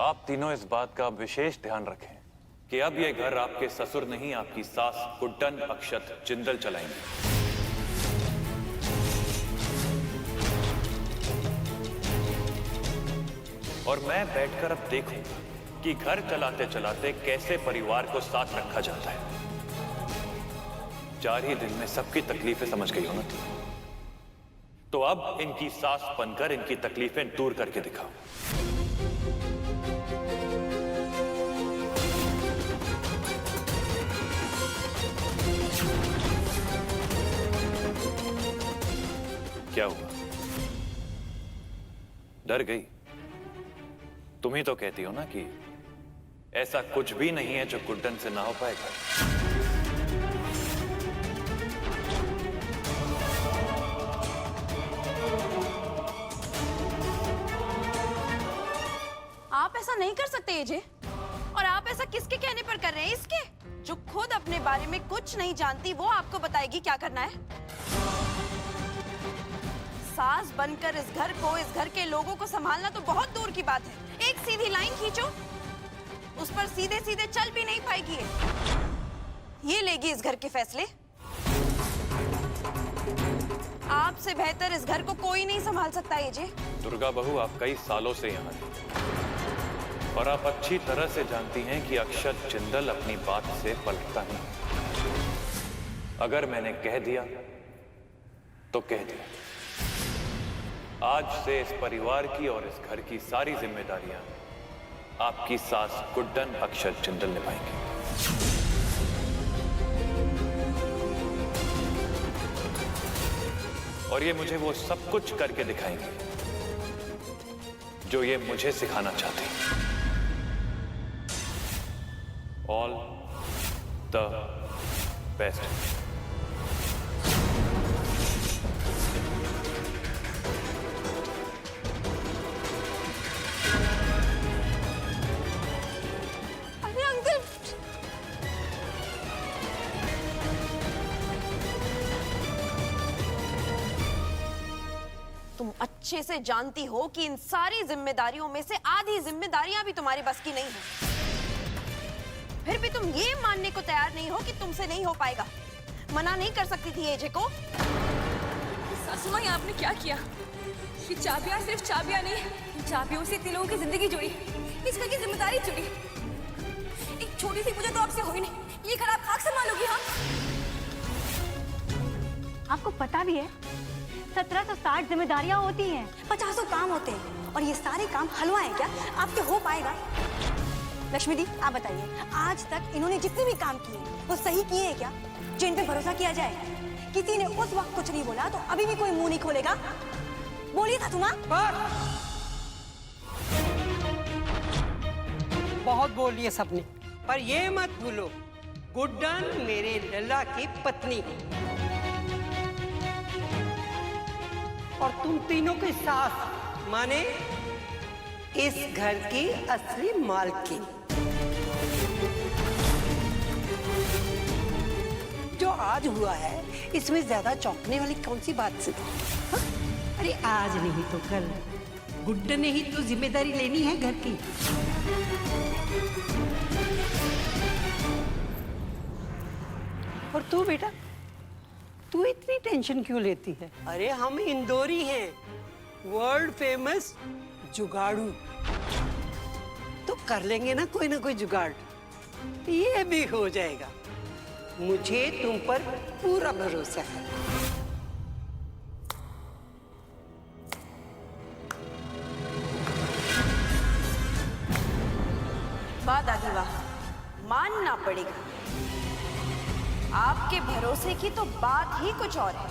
आप तीनों इस बात का विशेष ध्यान रखें कि अब ये घर आपके ससुर नहीं, आपकी सास गुड्डन अक्षत जिंदल चलाएंगे। और मैं बैठकर अब देखूंगा कि घर चलाते चलाते कैसे परिवार को साथ रखा जाता है। 4 ही दिन में सबकी तकलीफें समझ गई हो ना, तो अब इनकी सास बनकर इनकी तकलीफें दूर करके दिखाओ। क्या हुआ? डर गई? तुम ही तो कहती हो ना कि ऐसा कुछ भी नहीं है जो गुड्डन से ना हो पाएगा। आप ऐसा नहीं कर सकते एजे। और आप ऐसा किसके कहने पर कर रहे हैं? इसके जो खुद अपने बारे में कुछ नहीं जानती, वो आपको बताएगी क्या करना है। सास बनकर इस घर को, इस घर के लोगों को संभालना तो बहुत दूर की बात है। एक सीधी लाइन खींचो, उस पर सीधे सीधे चल भी नहीं पाएगी। ये लेगी इस घर के फैसले। आपसे बेहतर इस घर को कोई नहीं संभाल सकता एजे। दुर्गा बहू, आप कई सालों से यहाँ हैं और आप अच्छी तरह से जानती हैं कि अक्षत जिंदल अपनी बात से पलटता नहीं। अगर मैंने कह दिया तो कह दिया। आज से इस परिवार की और इस घर की सारी जिम्मेदारियां आपकी सास गुड्डन अक्षत जिंदल निभाएंगी। और ये मुझे वो सब कुछ करके दिखाएंगे जो ये मुझे सिखाना चाहते हैं। All the best. अच्छे से जानती हो कि इन सारी जिम्मेदारियों में से आधी जिम्मेदारियां भी तुम्हारे बस की नहीं है। फिर भी तुम ये मानने को तैयार नहीं हो कि तुमसे नहीं हो पाएगा। मना नहीं कर सकती थी एजे को। सासू माँ, आपने क्या किया? ये चाबियां सिर्फ चाबियां नहीं, इन चाबियों से तीनों की जिंदगी जुड़ी, इस घर की जिम्मेदारी जुड़ी। एक छोटी सी पूजा तो आपसे हुई नहीं, ये घर आप खाक संभालोगी? हाँ, आपको पता भी है 1760 जिम्मेदारियां होती हैं, 50 काम होते हैं, और ये सारे काम हलवा है क्या? आपके हो पाएगा? लक्ष्मी दी, आप बताइए, आज तक इन्होंने जितने भी काम किए वो सही किए हैं क्या? जो इन पे भरोसा किया जाए। किसी ने उस वक्त कुछ नहीं बोला तो अभी भी कोई मुंह नहीं खोलेगा। बोलिए था तुम्हारा बहुत बोल लिए सबने, पर ये मत भूलो, गुड्डन मेरे लल्ला की पत्नी और तुम तीनों की सास, माने इस घर की असली मालकिन। जो आज हुआ है इसमें ज्यादा चौंकने वाली कौन सी बात है? हाँ? अरे आज नहीं तो कल गुड्डन ने ही तो जिम्मेदारी लेनी है घर की। और तू बेटा, तू इतनी टेंशन क्यों लेती है? अरे हम इंदौरी हैं, वर्ल्ड फेमस जुगाड़ू, तो कर लेंगे ना कोई जुगाड़। ये भी हो जाएगा, मुझे तुम पर पूरा भरोसा है। वाह दादी। ही वाह, मानना पड़ेगा। आपके भरोसे की तो बात ही कुछ और है।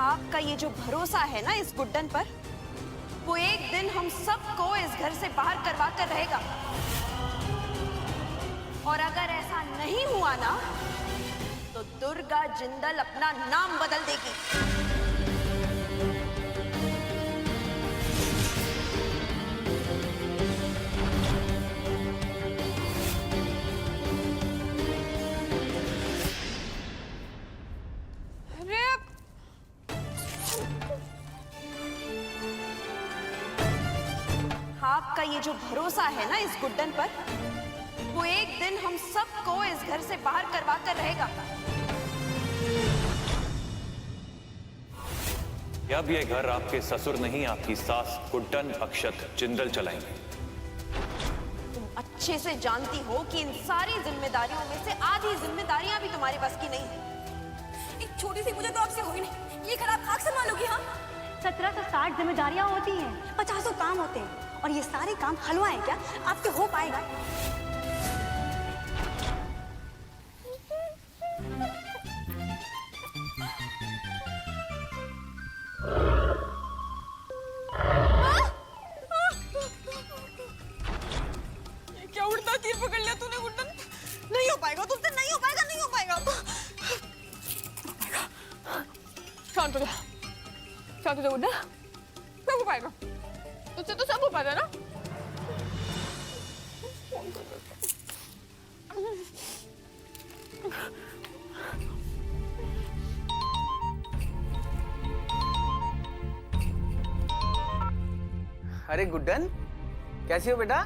आपका ये जो भरोसा है ना इस गुड्डन पर, वो एक दिन हम सबको इस घर से बाहर करवा कर रहेगा। और अगर ऐसा नहीं हुआ ना, तो दुर्गा जिंदल अपना नाम बदल देगी। आपका ये जो भरोसा है ना इस गुड्डन पर, वो एक दिन हम सबको इस घर से बाहर करवा कर रहेगा। अब ये घर आपके ससुर नहीं, आपकी सास गुड्डन अक्षत जिंदल चलाएंगे। तुम अच्छे से जानती हो कि इन सारी जिम्मेदारियों में से आधी जिम्मेदारियां भी तुम्हारे बस की नहीं है। एक छोटी सी पूजा तो आपसे हो ही नहीं, ये घर आप खाक संभालोगी? हाँ, 1760 जिम्मेदारियां होती हैं। 50 काम होते हैं और ये सारे काम हलवा है क्या? आपके हो पाएगा? क्या उड़ता तीर पकड़ लिया तूने गुड्डन? नहीं हो पाएगा तुमसे, नहीं हो पाएगा, नहीं हो पाएगा। शांत हो जा, शांत हो जा गुड्डन, सब हो पाएगा। तुझसे तो सब हो पाएगा ना? अरे गुड्डन, कैसी हो बेटा?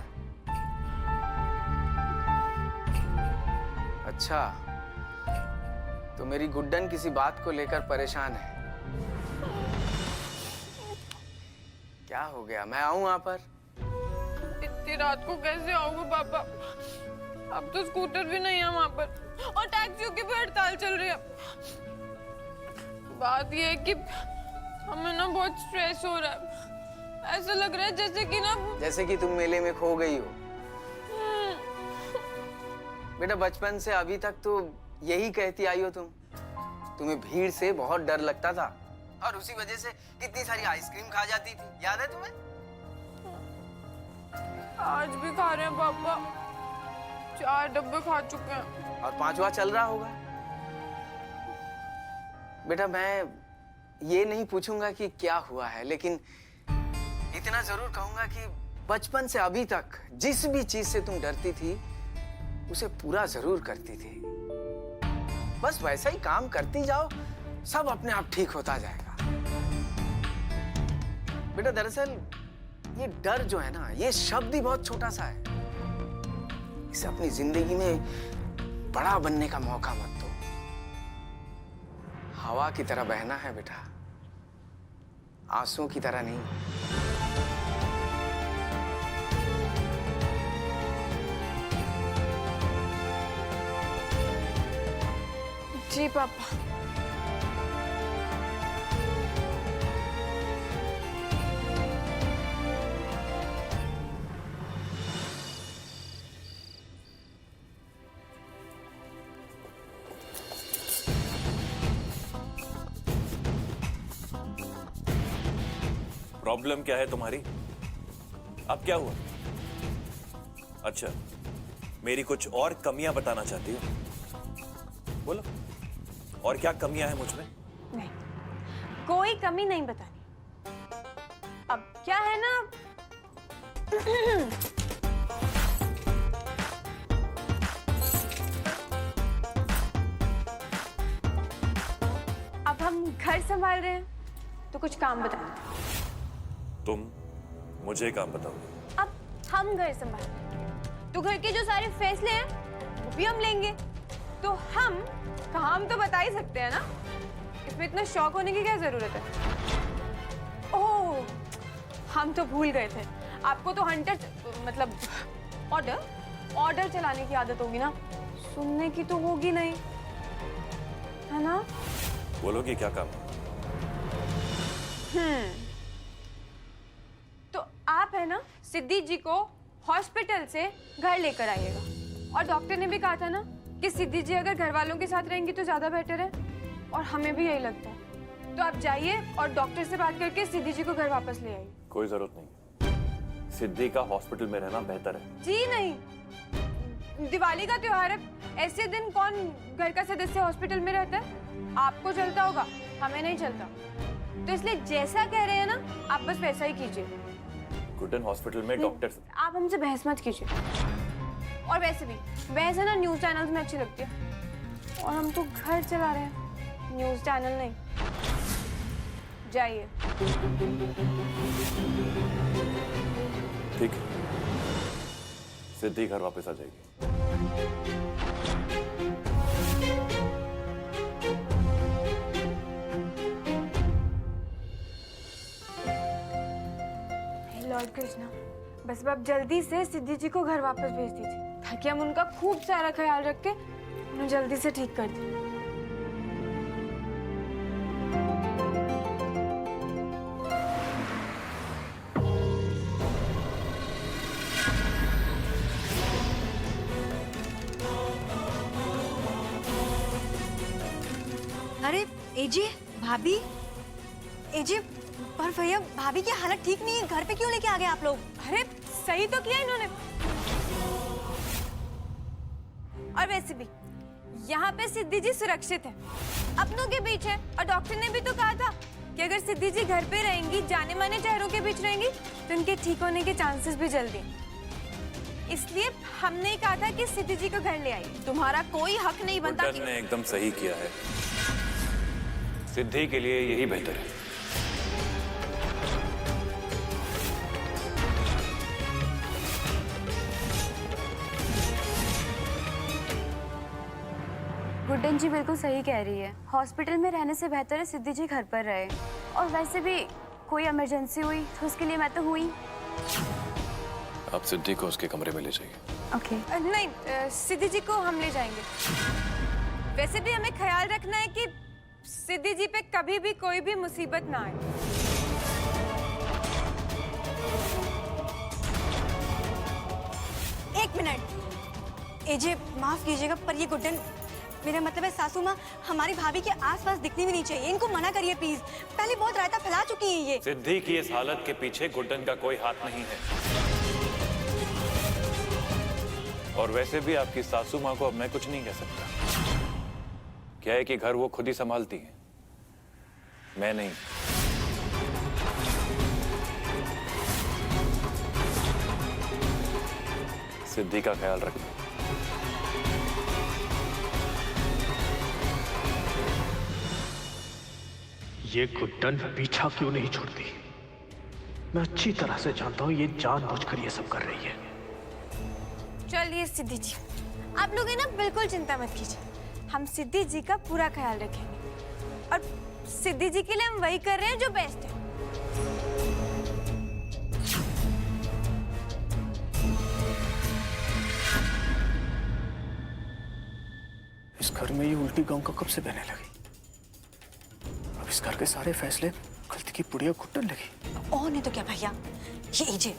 अच्छा, तो मेरी गुड्डन किसी बात को लेकर परेशान है। क्या हो गया? मैं आऊं वहां पर? इतनी रात को कैसे आओगे पापा? अब तो स्कूटर भी नहीं है वहां पर और टैक्सियों की भी हड़ताल चल रही है। बात ये है कि हमें ना बहुत स्ट्रेस हो रहा है। ऐसा लग रहा है जैसे कि तुम मेले में खो गई हो। बेटा, बचपन से अभी तक तो यही कहती आई हो तुम। तुम्हें भीड़ से बहुत डर लगता था और उसी वजह से कितनी सारी आइसक्रीम खा जाती थी, याद है तुम्हें? आज भी खा रहे हैं पापा, 4 डब्बे खा चुके हैं और 5वां चल रहा होगा। बेटा, मैं ये नहीं पूछूंगा कि क्या हुआ है, लेकिन इतना जरूर कहूंगा कि बचपन से अभी तक जिस भी चीज से तुम डरती थी उसे पूरा जरूर करती थी। बस वैसा ही काम करती जाओ, सब अपने आप ठीक होता जाएगा। बेटा, दरअसल ये डर जो है ना, ये शब्द ही बहुत छोटा सा है। इसे अपनी जिंदगी में बड़ा बनने का मौका मत दो। हवा की तरह बहना है बेटा, आंसुओं की तरह नहीं। जी पापा। प्रॉब्लम क्या है तुम्हारी? अब क्या हुआ? अच्छा, मेरी कुछ और कमियां बताना चाहती हो? बोलो, और क्या कमियां हैं मुझ में? नहीं, कोई कमी नहीं बतानी। अब क्या है ना, अब हम घर संभाल रहे हैं तो कुछ काम बताना। तुम मुझे काम बताओगे? अब हम घर संभाल रहे हैं तो घर के जो सारे फैसले हैं वो भी हम लेंगे। तो हम काम तो बता ही सकते हैं ना, इसमें इतना शौक होने की क्या जरूरत है? ओह, हम तो भूल गए थे, आपको तो हंटर मतलब ऑर्डर चलाने की आदत होगी ना, सुनने की तो होगी नहीं, है ना? बोलोगी क्या काम? तो आप है ना सिद्धि जी को हॉस्पिटल से घर लेकर आइएगा। और डॉक्टर ने भी कहा था ना कि सिद्धि जी अगर घर वालों के साथ रहेंगी तो ज्यादा बेटर है, और हमें भी यही लगता है। तो आप जाइए और डॉक्टर से बात करके सिद्धि जी को घर वापस ले आइए। कोई जरूरत नहीं, सिद्धि का हॉस्पिटल में रहना बेहतर है। जी नहीं, दिवाली का त्योहार है, ऐसे दिन कौन घर का सदस्य हॉस्पिटल में रहता है? आपको चलता होगा, हमें नहीं चलता। तो इसलिए जैसा कह रहे हैं ना, आप बस वैसा ही कीजिए। गुडन हॉस्पिटल में डॉक्टर आप हमसे बहस मत कीजिए। और वैसे भी बहस है ना न्यूज चैनल्स में अच्छी लगती है, और हम तो घर चला रहे हैं, न्यूज चैनल नहीं। जाइए। ठीक है, सिद्धि घर वापस आ जाएगी। लॉर्ड कृष्णा, बस आप जल्दी से सिद्धि जी को घर वापस भेज दीजिए, ताकि हम उनका खूब सारा ख्याल रख के उन्हें जल्दी से ठीक कर दें। अरे एजे, भाभी, एजे, पर भैया भाभी की हालत ठीक नहीं है, घर पे क्यों लेके आ गए आप लोग? अरे सही तो किया इन्होंने। और वैसे भी यहाँ पे सिद्धि जी सुरक्षित है, अपनों के बीच है। और डॉक्टर ने भी तो कहा था कि अगर सिद्धि जी घर पे रहेंगी, जाने माने चेहरों के बीच रहेंगी, तो उनके ठीक होने के चांसेस भी जल्दी। इसलिए हमने कहा था कि सिद्धि जी को घर ले आइए। तुम्हारा कोई हक नहीं बनता गुड्डन ने एकदम सही किया है, सिद्धि के लिए यही बेहतर है। गुड्डन जी बिल्कुल सही कह रही है, हॉस्पिटल में रहने से बेहतर है सिद्धि जी घर पर रहे। और वैसे भी कोई इमरजेंसी हुई तो उसके लिए मैं तो हुई। आप सिद्धि को उसके कमरे में ले जाइए। ओके। नहीं, सिद्धि जी को हम ले जाएंगे। वैसे भी हमें ख्याल रखना है कि सिद्धि जी पे कभी भी कोई भी मुसीबत ना आए। एक मिनट, एजे माफ कीजिएगा, पर ये गुड्डन, मेरा मतलब है सासू माँ हमारी भाभी के आसपास दिखनी भी नहीं चाहिए। इनको मना करिए प्लीज, पहले बहुत रायता फैला चुकी है ये। सिद्धि की इस हालत के पीछे गुड्डन का कोई हाथ नहीं है। और वैसे भी आपकी सासू माँ को अब मैं कुछ नहीं कह सकता। क्या है कि घर वो खुद ही संभालती है, मैं नहीं। सिद्धि का ख्याल रखना। ये गुड्डन पीछा क्यों नहीं छोड़ती? मैं अच्छी तरह से जानता हूँ ये जानबूझकर ये सब कर रही है। चलिए सिद्धि जी, आप लोग है ना बिल्कुल चिंता मत कीजिए, हम सिद्धि जी का पूरा ख्याल रखेंगे। और सिद्धि जी के लिए हम वही कर रहे हैं जो बेस्ट है। इस घर में ये उल्टी गांव का कब से बहने लगी? अब इस घर के सारे फैसले गलती की पुड़िया घुटन लगी। और नहीं तो क्या भैया, ये एजे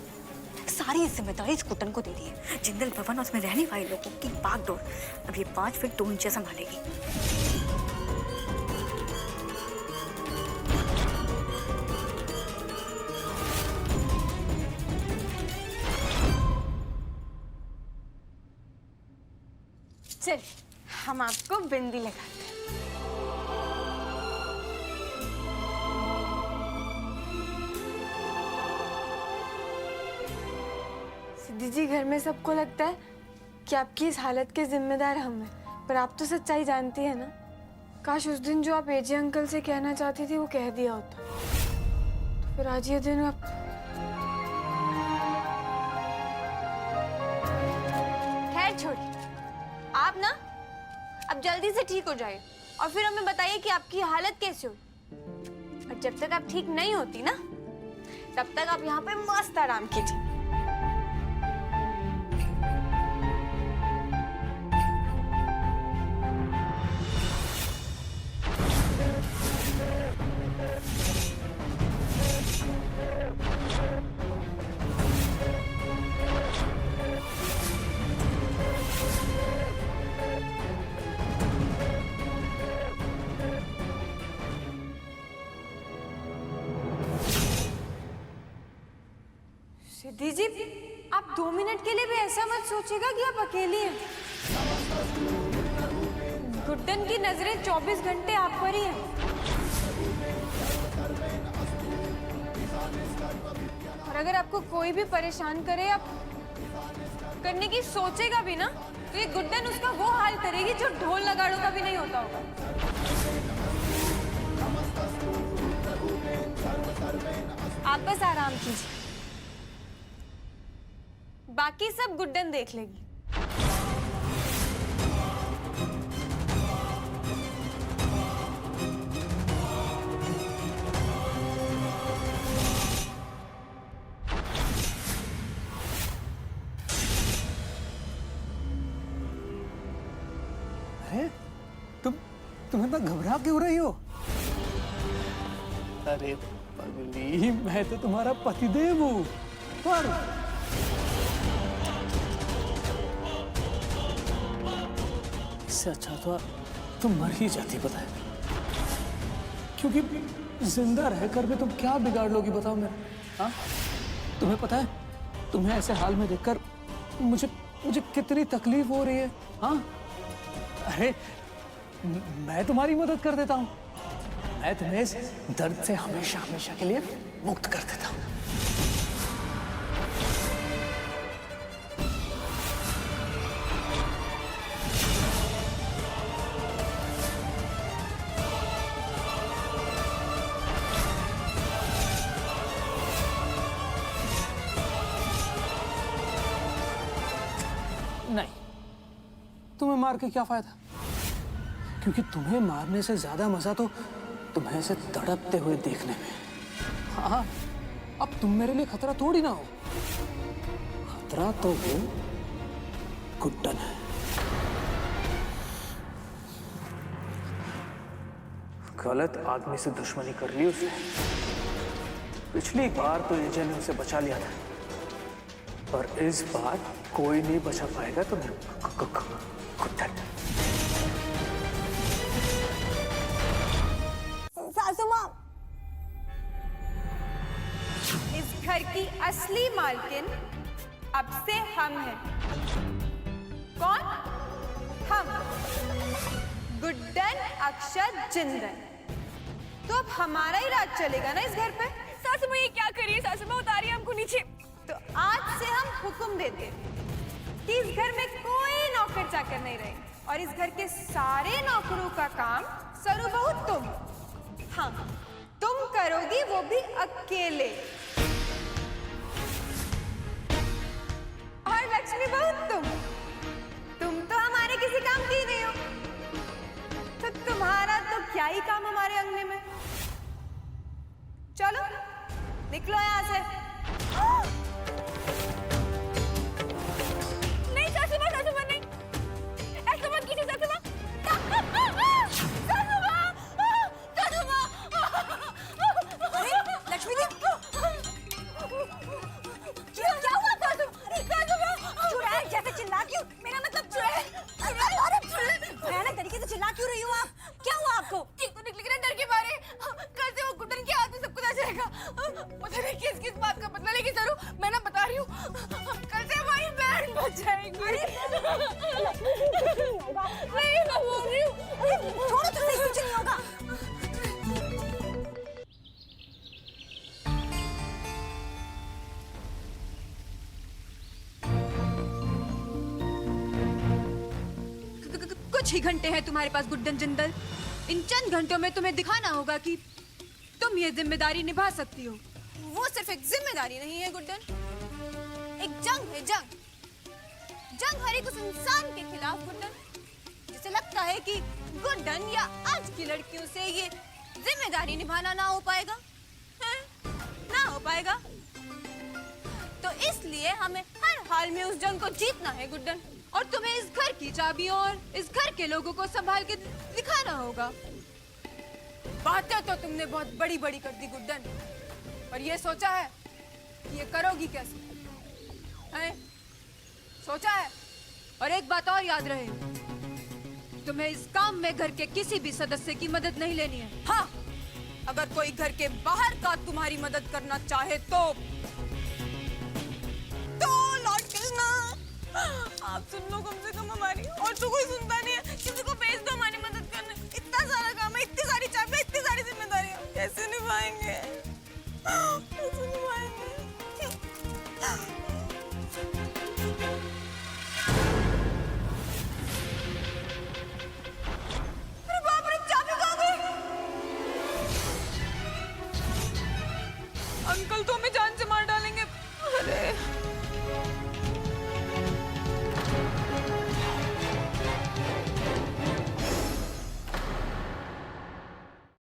सारी जिम्मेदारी इस कुटन को दे दी है। जिंदल भवन और उसमें रहने वाले लोगों की बागडोर अब ये 5 फीट 2 इंच संभालेगी। चलिए हम आपको बिंदी लगाते हैं। सिद्धि जी, घर में सबको लगता है कि आपकी इस हालत के जिम्मेदार हम हैं, पर आप तो सच्चाई जानती है ना। काश उस दिन जो आप एजे अंकल से कहना चाहती थी वो कह दिया होता, तो फिर आज ये दिन आप। खैर छोड़िए, आप ना अब जल्दी से ठीक हो जाइए और फिर हमें बताइए कि आपकी हालत कैसी हुई। और जब तक आप ठीक नहीं होती ना, तब तक आप यहाँ पे मस्त आराम कीजिए। दीदी, आप 2 मिनट के लिए भी ऐसा मत सोचिएगा कि आप अकेली हैं। गुड्डन की नजरें 24 घंटे आप पर ही हैं। और अगर आपको कोई भी परेशान करे, आप करने की सोचेगा भी ना, तो ये गुड्डन उसका वो हाल करेगी जो ढोल नगाड़ों का भी नहीं होता होगा। आप बस आराम कीजिए, बाकी सब गुड्डन देख लेगी। अरे तुम इतना घबरा क्यों रही हो? अरे पगली, मैं तो तुम्हारा पतिदेव हूँ। पर इससे अच्छा तो तुम मर ही जाती, पता है? क्योंकि जिंदा रहकर भी तुम क्या बिगाड़ लोगी, बताओ मेरा? हाँ, तुम्हें पता है, तुम्हें ऐसे हाल में देखकर मुझे कितनी तकलीफ हो रही है। हाँ, अरे मैं तुम्हारी मदद कर देता हूँ। मैं तुम्हें इस दर्द से हमेशा हमेशा के लिए मुक्त कर देता हूँ। नहीं, तुम्हें मार के क्या फायदा? क्योंकि तुम्हें मारने से ज्यादा मजा तो तुम्हें ऐसे तड़पते हुए देखने में। हाँ, अब तुम मेरे लिए खतरा थोड़ी ना हो। खतरा तो वो गुड्डन है। गलत आदमी से दुश्मनी कर ली उसने। पिछली बार तो एजे ने उसे बचा लिया था, पर इस बार कोई नहीं बचा पाएगा तुम्हें, गुड्डन। सासू माँ, इस घर की असली मालकिन अब से हम हैं। कौन? हम, गुड्डन, अक्षत, जिंदल। तो अब हमारा ही राज चलेगा ना इस घर पे। सासू माँ, ये क्या करिए? सासू माँ, उतारिए हमको नीचे। तो आज से हम हुक्म देते हैं कि इस घर में कोई नौकर चाकर नहीं रहे, और इस घर के सारे नौकरों का काम सरू बहू तुम। हाँ, तुम करोगी, वो भी अकेले। और लक्ष्मी बहू तुम तो हमारे किसी काम की नहीं हो, तो तुम्हारा तो क्या ही काम हमारे अंगने में। चलो निकलो यहाँ से। नहीं सासू माँ, नहीं, ऐसा मत कीजिए सासू माँ। लक्ष्मी दी, क्या हुआ? चुड़ैल जैसे चिल्ला क्यों? मेरा मतलब चुड़ैल। भयानक तरीके से चिल्ला क्यों रही हो आप? क्या हुआ आपको? तो निकल गए डर के मारे। कल से वो गुड्डन के हाथ में सब कुछ आ जाएगा। पता नहीं किस बात का पता, लेकिन जरूर मैं ना बता रही हूँ, कल से हमारी बहन बच जाएगी। नहीं, मैं बोल रही हूँ। छोड़ो तो सही, कुछ नहीं होगा। कुछ ही घंटे हैं तुम्हारे पास गुड्डन जिंदल। इन चंद घंटों में तुम्हें दिखाना होगा कि तुम ये जिम्मेदारी निभा सकती हो। वो सिर्फ एक जिम्मेदारी नहीं है गुड्डन, एक जंग है। जंग हर एक उस इंसान के खिलाफ गुड्डन जिसे लगता है कि गुड्डन या आज की लड़कियों से ये जिम्मेदारी निभाना ना हो पाएगा, है? ना हो पाएगा। तो इसलिए हमें हर हाल में उस जंग को जीतना है गुड्डन, और तुम्हें इस घर की चाबियों और इस घर के लोगों को संभाल के दिखाना होगा। बातें तो तुमने बहुत बड़ी बड़ी कर दी गुड्डन, और ये सोचा है कि ये करोगी कैसे, हैं? सोचा है? और एक बात और याद रहे, तुम्हें इस काम में घर के किसी भी सदस्य की मदद नहीं लेनी है। हाँ, अगर कोई घर के बाहर का तुम्हारी मदद करना चाहे तो आप सुन लो कम से कम हमारी, और तो कोई सुनता नहीं है। किसी को भेज दो हमारी मदद करने। इतना सारा काम है, इतनी सारी चाबियां, इतनी सारी जिम्मेदारियां, कैसे निभाएंगे? कैसे निभाएंगे? अरे बाप रे, चाबी कहाँ गई? अंकल तो हमें